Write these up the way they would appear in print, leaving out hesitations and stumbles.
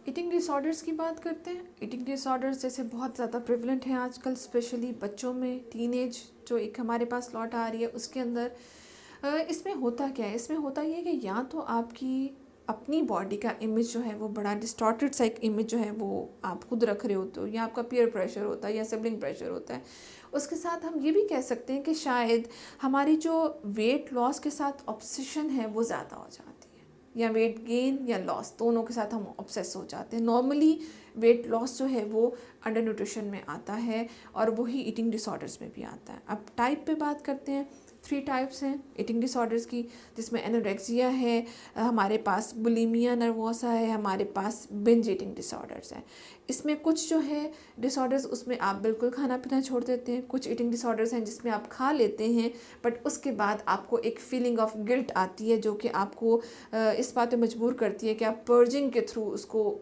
Eating disorders की बात करते हैं। ईटिंग डिसऑर्डर्स जैसे बहुत ज़्यादा प्रिवलेंट हैं आजकल, स्पेशली बच्चों में, टीनेज जो एक हमारे पास लौट आ रही है उसके अंदर। इसमें होता क्या है, इसमें होता ये है कि या तो आपकी अपनी बॉडी का इमेज जो है वो बड़ा डिस्टॉर्टेड सा एक इमेज जो है वो आप खुद रख रहे होते हो, या आपका पीयर प्रेशर होता है या सिबलिंग प्रेशर होता है। उसके साथ हम ये भी कह सकते हैं कि शायद हमारी जो वेट लॉस के साथ ऑब्सेशन है वो ज़्यादा हो जाती है, या वेट गेन या लॉस दोनों के साथ हम ऑब्सेस हो जाते हैं। नॉर्मली वेट लॉस जो है वो अंडर न्यूट्रिशन में आता है और वही ईटिंग डिसऑर्डर्स में भी आता है। अब टाइप पे बात करते हैं। 3 टाइप्स हैं ईटिंग डिसऑर्डर्स की, जिसमें एनोरेक्सिया है, हमारे पास बुलिमिया नर्वोसा है, हमारे पास बिंज ईटिंग डिसऑर्डर्स है। इसमें कुछ जो है डिसऑर्डर्स उसमें आप बिल्कुल खाना पीना छोड़ देते हैं, कुछ ईटिंग डिसऑर्डर्स हैं जिसमें आप खा लेते हैं बट उसके बाद आपको एक फीलिंग ऑफ गिल्ट आती है जो कि आपको इस बात पे मजबूर करती है कि आप पर्जिंग के थ्रू उसको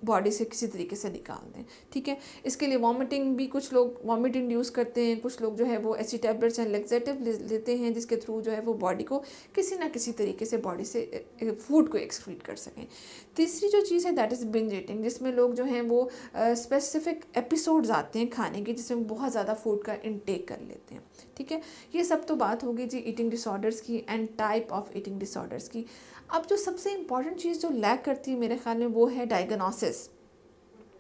बॉडी से किसी तरीके से निकाल दें। ठीक है, इसके लिए वॉमिटिंग भी, कुछ लोग वॉमिट इंड्यूस करते हैं, कुछ लोग जो है वो ऐसी टैबलेट्स एंड लेक्सेटिव लेते हैं जिसके थ्रू जो है वो बॉडी को किसी ना किसी तरीके से बॉडी से फूड को एक्सक्रीट कर सकें। तीसरी जो चीज़ है दैट इज़ बिंज ईटिंग, जिसमें लोग जो हैं वो स्पेसिफिक एपिसोड्स आते हैं खाने के जिसमें बहुत ज़्यादा फूड का इनटेक कर लेते हैं। ठीक है, ये सब तो बात होगी जी ईटिंग डिसऑर्डर्स की and type of eating disorders की। अब जो सबसे इम्पॉर्टेंट चीज़ जो लैक करती है मेरे ख्याल में वो है diagnosis,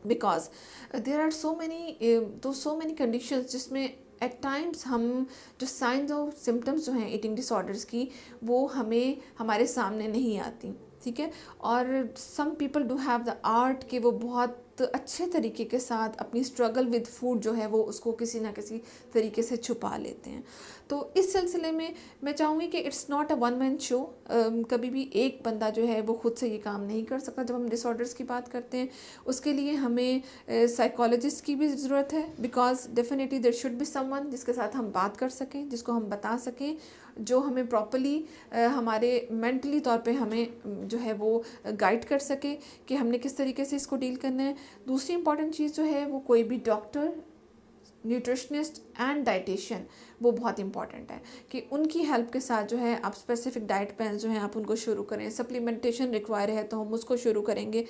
because there are so many conditions जिसमें एट टाइम्स हम जो साइंस और सिम्टम्स जो हैं ईटिंग डिसऑर्डर्स की वो हमें हमारे सामने नहीं आती। ठीक है, और some people do have the art कि वो बहुत अच्छे तरीके के साथ अपनी स्ट्रगल विद फूड जो है वो उसको किसी ना किसी तरीके से छुपा लेते हैं। तो इस सिलसिले में मैं चाहूँगी कि it's not a one man show. कभी भी एक बंदा जो है वो खुद से ये काम नहीं कर सकता। जब हम डिसऑर्डर्स की बात करते हैं उसके लिए हमें साइकोलॉजिस्ट की भी ज़रूरत है, because definitely there should be someone जिसके साथ हम बात कर सकें, जिसको हम बता सकें, जो हमें प्रॉपरली हमारे मेंटली तौर पे हमें जो है वो गाइड कर सके कि हमने किस तरीके से इसको डील करना है। दूसरी इंपॉर्टेंट चीज़ जो है वो कोई भी डॉक्टर, न्यूट्रिशनिस्ट एंड डाइटिशियन, वो बहुत इंपॉर्टेंट है कि उनकी हेल्प के साथ जो है आप स्पेसिफिक डाइट प्लान जो है आप उनको शुरू करें। सप्लीमेंटेशन रिक्वायर है तो हम उसको शुरू करेंगे।